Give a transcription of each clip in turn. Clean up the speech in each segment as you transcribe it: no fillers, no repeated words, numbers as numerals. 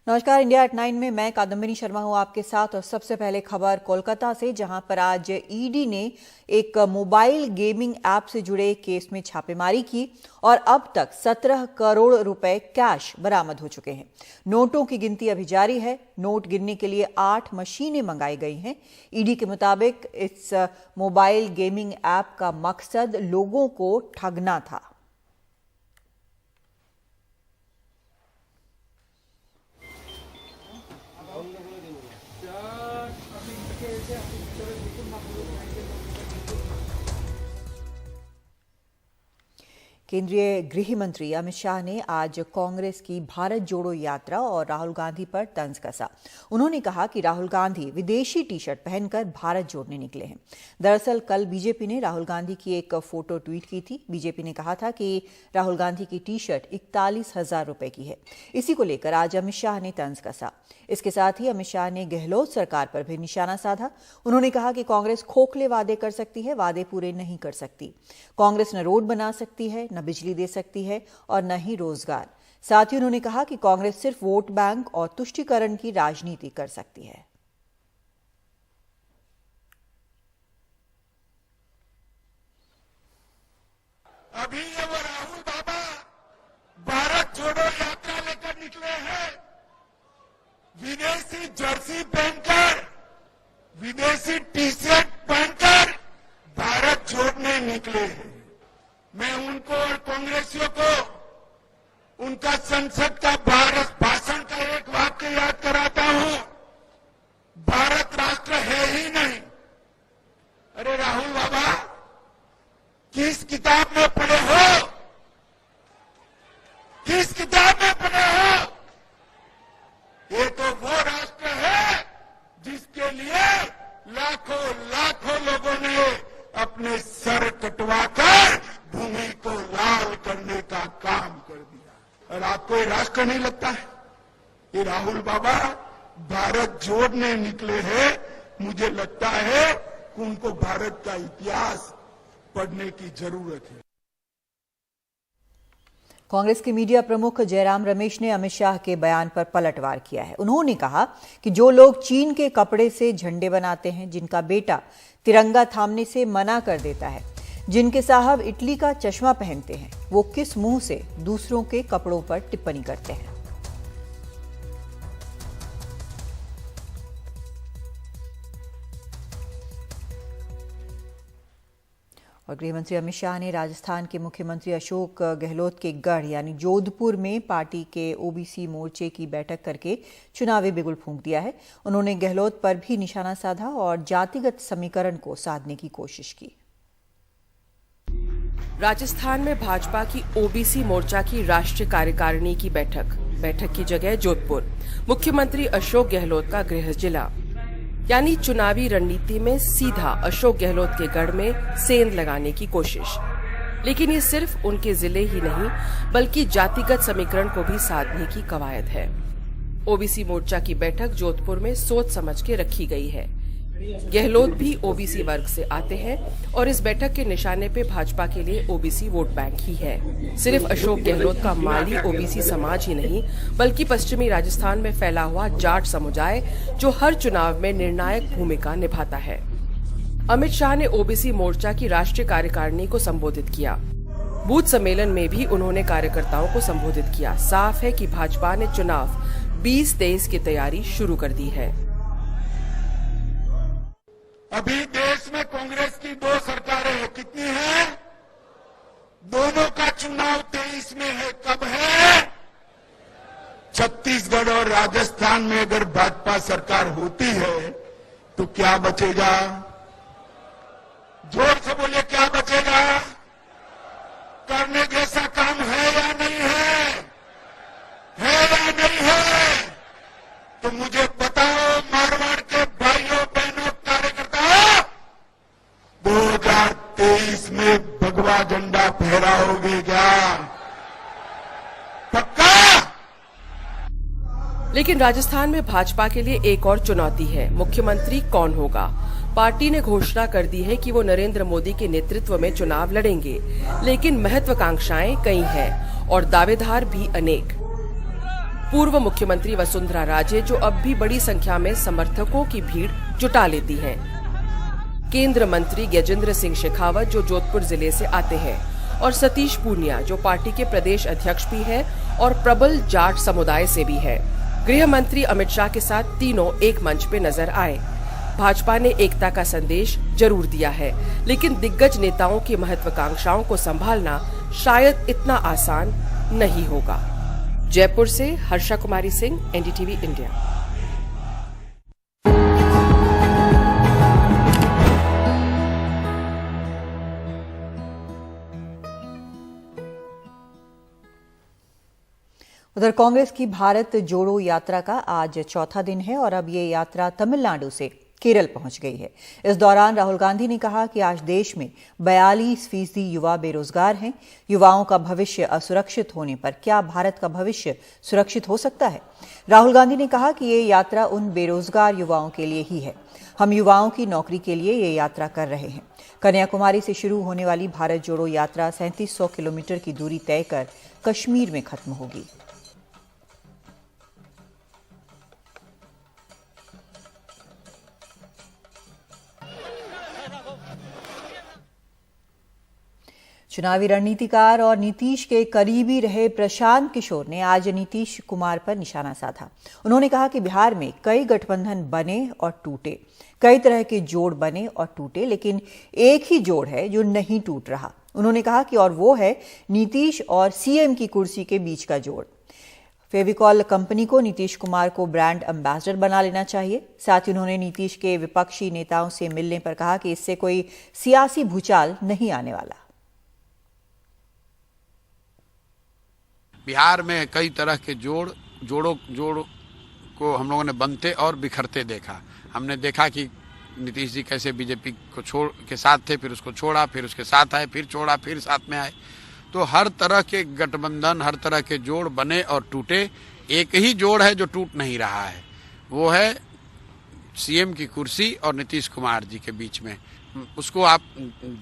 नमस्कार, India at 9 में मैं कादम्बिनी शर्मा हूं आपके साथ। और सबसे पहले खबर कोलकाता से, जहां पर आज ईडी ने एक मोबाइल गेमिंग ऐप से जुड़े केस में छापेमारी की और अब तक 17 करोड़ रुपए कैश बरामद हो चुके हैं। नोटों की गिनती अभी जारी है। नोट गिनने के लिए 8 मशीनें मंगाई गई हैं। ईडी के मुताबिक इस मोबाइल गेमिंग ऐप का मकसद लोगों को ठगना था। केंद्रीय गृह मंत्री अमित शाह ने आज कांग्रेस की भारत जोड़ो यात्रा और राहुल गांधी पर तंज कसा। उन्होंने कहा कि राहुल गांधी विदेशी टी शर्ट पहनकर भारत जोड़ने निकले हैं। दरअसल कल बीजेपी ने राहुल गांधी की एक फोटो ट्वीट की थी। बीजेपी ने कहा था कि राहुल गांधी की टी शर्ट 41,000 रुपए की है। इसी को लेकर आज अमित शाह ने तंज कसा। इसके साथ ही अमित शाह ने गहलोत सरकार पर भी निशाना साधा। उन्होंने कहा कि कांग्रेस खोखले वादे कर सकती है, वादे पूरे नहीं कर सकती। कांग्रेस न रोड बना सकती है, न बिजली दे सकती है और न ही रोजगार। साथ ही उन्होंने कहा कि कांग्रेस सिर्फ वोट बैंक और तुष्टीकरण की राजनीति कर सकती है। अभी ये वो राहुल बाबा भारत जोड़ो यात्रा लेकर निकले हैं। विदेशी जर्सी पहनकर, विदेशी टी शर्ट पहनकर भारत जोड़ने निकले हैं। मैं उनको और कांग्रेसियों को उनका संसद का भाषण का एक वाक्य याद कराता हूं। भारत राष्ट्र है ही नहीं। अरे राहुल बाबा, किस किताब में पढ़े हो? किस किताब में पढ़े हो? ये तो वो राष्ट्र है जिसके लिए लाखों लाखों लोगों ने अपने सर कटवाकर भूमि को लाल करने का काम कर दिया। और आपको ये राष्ट्र नहीं लगता है? ये राहुल बाबा भारत जोड़ने निकले हैं। मुझे लगता है कि उनको भारत का इतिहास पढ़ने की जरूरत है। कांग्रेस के मीडिया प्रमुख जयराम रमेश ने अमित शाह के बयान पर पलटवार किया है। उन्होंने कहा कि जो लोग चीन के कपड़े से झंडे बनाते हैं, जिनका बेटा तिरंगा थामने से मना कर देता है, जिनके साहब इटली का चश्मा पहनते हैं, वो किस मुंह से दूसरों के कपड़ों पर टिप्पणी करते हैं। और गृहमंत्री अमित शाह ने राजस्थान के मुख्यमंत्री अशोक गहलोत के गढ़ यानी जोधपुर में पार्टी के ओबीसी मोर्चे की बैठक करके चुनावी बिगुल फूंक दिया है। उन्होंने गहलोत पर भी निशाना साधा और जातिगत समीकरण को साधने की कोशिश की। राजस्थान में भाजपा की ओबीसी मोर्चा की राष्ट्रीय कार्यकारिणी की बैठक की जगह जोधपुर, मुख्यमंत्री अशोक गहलोत का गृह जिला, यानी चुनावी रणनीति में सीधा अशोक गहलोत के गढ़ में सेंध लगाने की कोशिश। लेकिन ये सिर्फ उनके जिले ही नहीं बल्कि जातिगत समीकरण को भी साधने की कवायद है। ओबीसी मोर्चा की बैठक जोधपुर में सोच समझ के रखी गई है। गहलोत भी ओबीसी वर्ग से आते हैं और इस बैठक के निशाने पे भाजपा के लिए ओबीसी वोट बैंक ही है। सिर्फ अशोक गहलोत का माली ओबीसी समाज ही नहीं बल्कि पश्चिमी राजस्थान में फैला हुआ जाट समुदाय जो हर चुनाव में निर्णायक भूमिका निभाता है। अमित शाह ने ओबीसी मोर्चा की राष्ट्रीय कार्यकारिणी को संबोधित किया। बूथ सम्मेलन में भी उन्होंने कार्यकर्ताओं को संबोधित किया। साफ है कि भाजपा ने चुनाव 2023 की तैयारी शुरू कर दी है। अभी देश में कांग्रेस की 2 सरकारें हैं। कितनी हैं? दोनों का चुनाव 23 में है। कब है? छत्तीसगढ़ और राजस्थान में अगर भाजपा सरकार होती है तो क्या बचेगा? जोर से बोलिए, क्या बचेगा? करने जैसा काम है या नहीं है? है या नहीं है? तो मुझे बताओ, मारवाड़ के भाइयों बहनों कार्यकर्ताओं, 2023 में भगवा झंडा फहराओगे क्या? पक्का? लेकिन राजस्थान में भाजपा के लिए एक और चुनौती है। मुख्यमंत्री कौन होगा? पार्टी ने घोषणा कर दी है कि वो नरेंद्र मोदी के नेतृत्व में चुनाव लड़ेंगे, लेकिन महत्वाकांक्षाएं कई हैं और दावेदार भी अनेक। पूर्व मुख्यमंत्री वसुंधरा राजे, जो अब भी बड़ी संख्या में समर्थकों की भीड़ जुटा लेती हैं। केंद्र मंत्री गजेंद्र सिंह शेखावत, जो जोधपुर जिले से आते हैं, और सतीश पूनिया, जो पार्टी के प्रदेश अध्यक्ष भी है और प्रबल जाट समुदाय से भी है। गृह मंत्री अमित शाह के साथ तीनों एक मंच पे नजर आए। भाजपा ने एकता का संदेश जरूर दिया है, लेकिन दिग्गज नेताओं की महत्वाकांक्षाओं को संभालना शायद इतना आसान नहीं होगा। जयपुर से हर्षा कुमारी सिंह, एनडीटीवी इंडिया। उधर कांग्रेस की भारत जोड़ो यात्रा का आज चौथा दिन है और अब ये यात्रा तमिलनाडु से केरल पहुंच गई है। इस दौरान राहुल गांधी ने कहा कि आज देश में 42% युवा बेरोजगार हैं। युवाओं का भविष्य असुरक्षित होने पर क्या भारत का भविष्य सुरक्षित हो सकता है? राहुल गांधी ने कहा कि ये यात्रा उन बेरोजगार युवाओं के लिए ही है। हम युवाओं की नौकरी के लिए ये यात्रा कर रहे हैं। कन्याकुमारी से शुरू होने वाली भारत जोड़ो यात्रा 3700 किलोमीटर की दूरी तय कर कश्मीर में खत्म होगी। चुनावी रणनीतिकार और नीतीश के करीबी रहे प्रशांत किशोर ने आज नीतीश कुमार पर निशाना साधा। उन्होंने कहा कि बिहार में कई गठबंधन बने और टूटे, कई तरह के जोड़ बने और टूटे, लेकिन एक ही जोड़ है जो नहीं टूट रहा। उन्होंने कहा कि और वो है नीतीश और सीएम की कुर्सी के बीच का जोड़। फेविकॉल कंपनी को नीतीश कुमार को ब्रांड एम्बेसडर बना लेना चाहिए। साथ ही उन्होंने नीतीश के विपक्षी नेताओं से मिलने पर कहा कि इससे कोई सियासी भूचाल नहीं आने वाला। बिहार में कई तरह के जोड़ को हम लोगों ने बनते और बिखरते देखा। हमने देखा कि नीतीश जी कैसे बीजेपी को के साथ थे, फिर उसको छोड़ा, फिर उसके साथ आए, फिर छोड़ा, फिर साथ में आए। तो हर तरह के गठबंधन, हर तरह के जोड़ बने और टूटे। एक ही जोड़ है जो टूट नहीं रहा है, वो है सीएम की कुर्सी और नीतीश कुमार जी के बीच में। उसको आप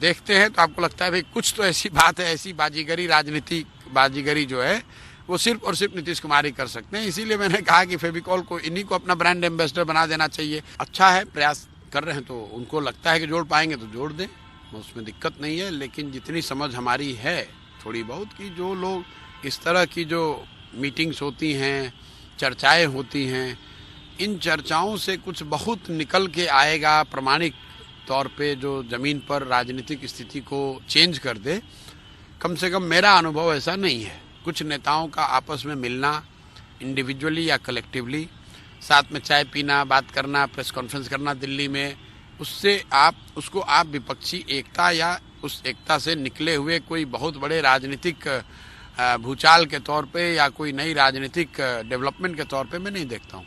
देखते हैं तो आपको लगता है भाई कुछ तो ऐसी बात है, ऐसी बाजीगरी जो है वो सिर्फ और सिर्फ नीतीश कुमार ही कर सकते हैं। इसीलिए मैंने कहा कि फेविकॉल को इन्हीं को अपना ब्रांड एम्बेसडर बना देना चाहिए। अच्छा है, प्रयास कर रहे हैं तो उनको लगता है कि जोड़ पाएंगे तो जोड़ दें, उसमें दिक्कत नहीं है। लेकिन जितनी समझ हमारी है थोड़ी बहुत कि जो लोग इस तरह की जो मीटिंग्स होती हैं, चर्चाएं होती हैं, इन चर्चाओं से कुछ बहुत निकल के आएगा प्रमाणिक तौर पे जो ज़मीन पर राजनीतिक स्थिति को चेंज कर दे, कम से कम मेरा अनुभव ऐसा नहीं है। कुछ नेताओं का आपस में मिलना, इंडिविजुअली या कलेक्टिवली, साथ में चाय पीना, बात करना, प्रेस कॉन्फ्रेंस करना दिल्ली में, उससे उसको आप विपक्षी एकता या उस एकता से निकले हुए कोई बहुत बड़े राजनीतिक भूचाल के तौर पे या कोई नई राजनीतिक डेवलपमेंट के तौर पे मैं नहीं देखता हूँ।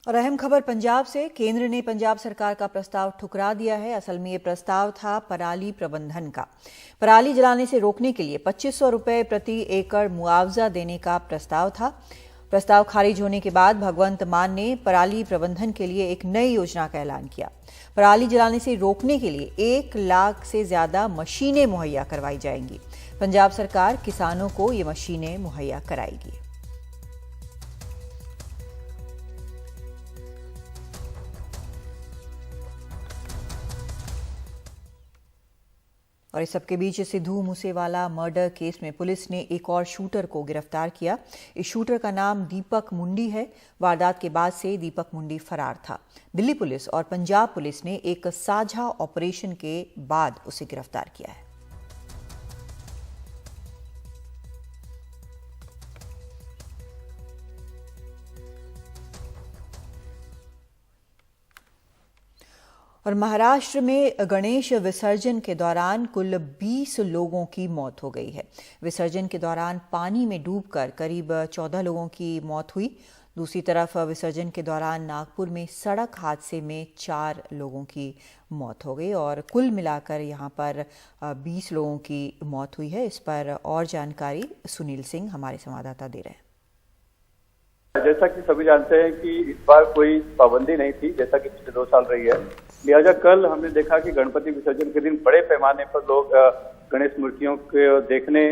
और अहम खबर पंजाब से, केंद्र ने पंजाब सरकार का प्रस्ताव ठुकरा दिया है। असल में ये प्रस्ताव था पराली प्रबंधन का। पराली जलाने से रोकने के लिए 2500 रुपए प्रति एकड़ मुआवजा देने का प्रस्ताव था। प्रस्ताव खारिज होने के बाद भगवंत मान ने पराली प्रबंधन के लिए एक नई योजना का ऐलान किया। पराली जलाने से रोकने के लिए 1 लाख से ज्यादा मशीनें मुहैया करवाई जाएंगी। पंजाब सरकार किसानों को ये मशीनें मुहैया कराएगी। और इस सबके बीच सिद्धू मूसेवाला मर्डर केस में पुलिस ने एक और शूटर को गिरफ्तार किया। इस शूटर का नाम दीपक मुंडी है। वारदात के बाद से दीपक मुंडी फरार था। दिल्ली पुलिस और पंजाब पुलिस ने एक साझा ऑपरेशन के बाद उसे गिरफ्तार किया है। और महाराष्ट्र में गणेश विसर्जन के दौरान कुल 20 लोगों की मौत हो गई है। विसर्जन के दौरान पानी में डूबकर करीब 14 लोगों की मौत हुई। दूसरी तरफ विसर्जन के दौरान नागपुर में सड़क हादसे में 4 लोगों की मौत हो गई और कुल मिलाकर यहां पर 20 लोगों की मौत हुई है। इस पर और जानकारी सुनील सिंह हमारे संवाददाता दे रहे हैं। जैसा कि सभी जानते हैं कि इस बार कोई पाबंदी नहीं थी, जैसा कि पिछले 2 साल रही है। लिहाजा कल हमने देखा कि गणपति विसर्जन के दिन बड़े पैमाने पर लोग गणेश मूर्तियों को देखने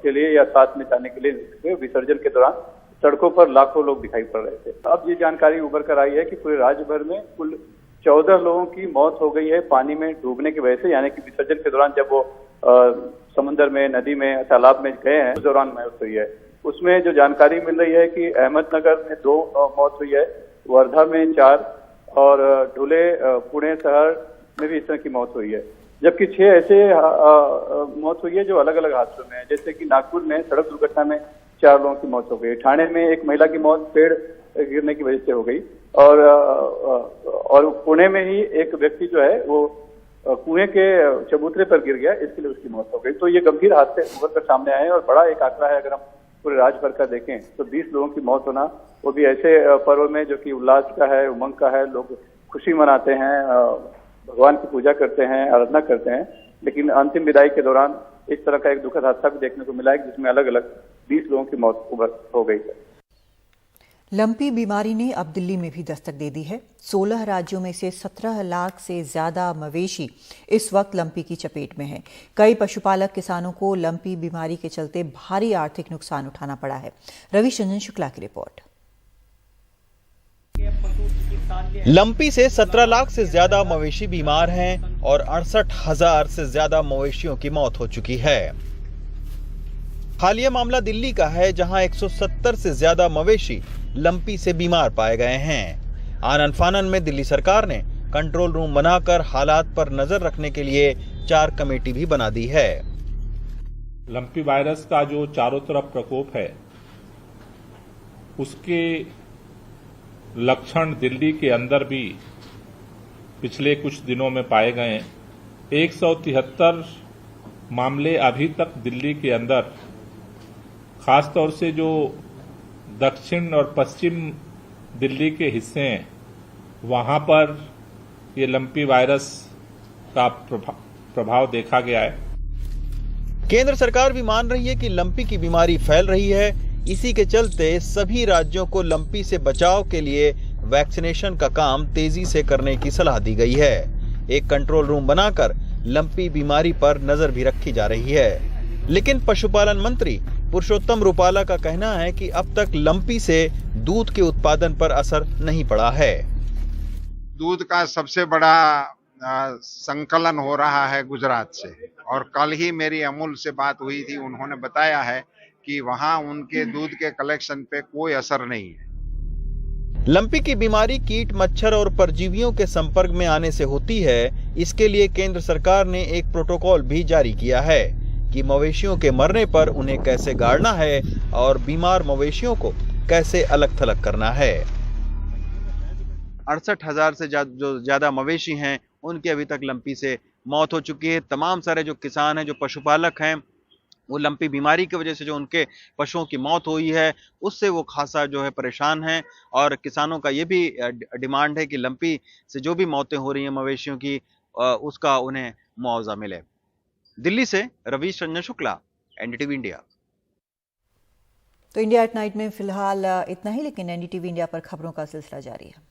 के लिए या साथ में जाने के लिए विसर्जन के दौरान सड़कों पर लाखों लोग दिखाई पड़ रहे थे। अब ये जानकारी उभर कर आई है कि पूरे राज्य भर में कुल 14 लोगों की मौत हो गई है पानी में डूबने की वजह से, यानी कि विसर्जन के दौरान जब वो समुद्र में, नदी में, तालाब में गए हैं उस दौरान मौत हुई है। उसमें जो जानकारी मिल रही है कि अहमदनगर में 2 मौत हुई है, वर्धा में 4 और धुले पुणे शहर में भी इस तरह की मौत हुई है। जबकि 6 ऐसे मौत हुई है जो अलग अलग हादसों में है, जैसे कि नागपुर में सड़क दुर्घटना में 4 लोगों की मौत हो गई, ठाणे में एक महिला की मौत पेड़ गिरने की वजह से हो गई और पुणे में ही एक व्यक्ति जो है वो कुएं के चबूतरे पर गिर गया, इसके लिए उसकी मौत हो गई। तो ये गंभीर हादसे उभर कर सामने आए हैं और बड़ा एक आंकड़ा है। अगर हम पूरे राज्य भर का देखें तो 20 लोगों की मौत होना, वो भी ऐसे पर्व में जो कि उल्लास का है, उमंग का है, लोग खुशी मनाते हैं, भगवान की पूजा करते हैं, आराधना करते हैं, लेकिन अंतिम विदाई के दौरान इस तरह का एक दुखद हादसा भी देखने को मिला है जिसमें अलग अलग 20 लोगों की मौत हो गई है। लंपी बीमारी ने अब दिल्ली में भी दस्तक दे दी है। 16 राज्यों में से 17 लाख से ज्यादा मवेशी इस वक्त लंपी की चपेट में हैं। कई पशुपालक किसानों को लंपी बीमारी के चलते भारी आर्थिक नुकसान उठाना पड़ा है। रविशंजन शुक्ला की रिपोर्ट। लंपी से 17 लाख से ज्यादा मवेशी बीमार हैं और 68,000 से ज्यादा मवेशियों की मौत हो चुकी है। हालिया मामला दिल्ली का है, जहां 170 से ज्यादा मवेशी लंपी से बीमार पाए गए हैं। आनन फानन में दिल्ली सरकार ने कंट्रोल रूम बनाकर हालात पर नजर रखने के लिए 4 कमेटी भी बना दी है। लंपी वायरस का जो चारों तरफ प्रकोप है, उसके लक्षण दिल्ली के अंदर भी पिछले कुछ दिनों में पाए गए। 173 मामले अभी तक दिल्ली के अंदर, खासतौर से जो दक्षिण और पश्चिम दिल्ली के हिस्से हैं, वहां पर ये लंपी वायरस का प्रभाव देखा गया है। केंद्र सरकार भी मान रही है कि लंपी की बीमारी फैल रही है। इसी के चलते सभी राज्यों को लंपी से बचाव के लिए वैक्सीनेशन का काम तेजी से करने की सलाह दी गई है। एक कंट्रोल रूम बनाकर लंपी बीमारी पर नजर भी रखी जा रही है। लेकिन पशुपालन मंत्री पुरुषोत्तम रूपाला का कहना है कि अब तक लंपी से दूध के उत्पादन पर असर नहीं पड़ा है। दूध का सबसे बड़ा संकलन हो रहा है गुजरात से, और कल ही मेरी अमूल से बात हुई थी। उन्होंने बताया है कि वहां उनके दूध के कलेक्शन पे कोई असर नहीं है। लंपी की बीमारी कीट, मच्छर और परजीवियों के संपर्क में आने से होती है। इसके लिए केंद्र सरकार ने एक प्रोटोकॉल भी जारी किया है कि मवेशियों के मरने पर उन्हें कैसे गाड़ना है और बीमार मवेशियों को कैसे अलग थलग करना है। 68,000 से जो ज्यादा मवेशी हैं, उनकी अभी तक लंपी से मौत हो चुकी है। तमाम सारे जो किसान हैं, जो पशुपालक हैं, वो लंपी बीमारी की वजह से जो उनके पशुओं की मौत हुई है, उससे वो खासा जो है परेशान हैं। और किसानों का ये भी डिमांड है कि लंपी से जो भी मौतें हो रही हैं मवेशियों की, उसका उन्हें मुआवजा मिले। दिल्ली से रविशंजन शुक्ला, एनडीटीवी इंडिया। तो इंडिया एट नाइट में फिलहाल इतना ही, लेकिन एनडीटीवी इंडिया पर खबरों का सिलसिला जारी है।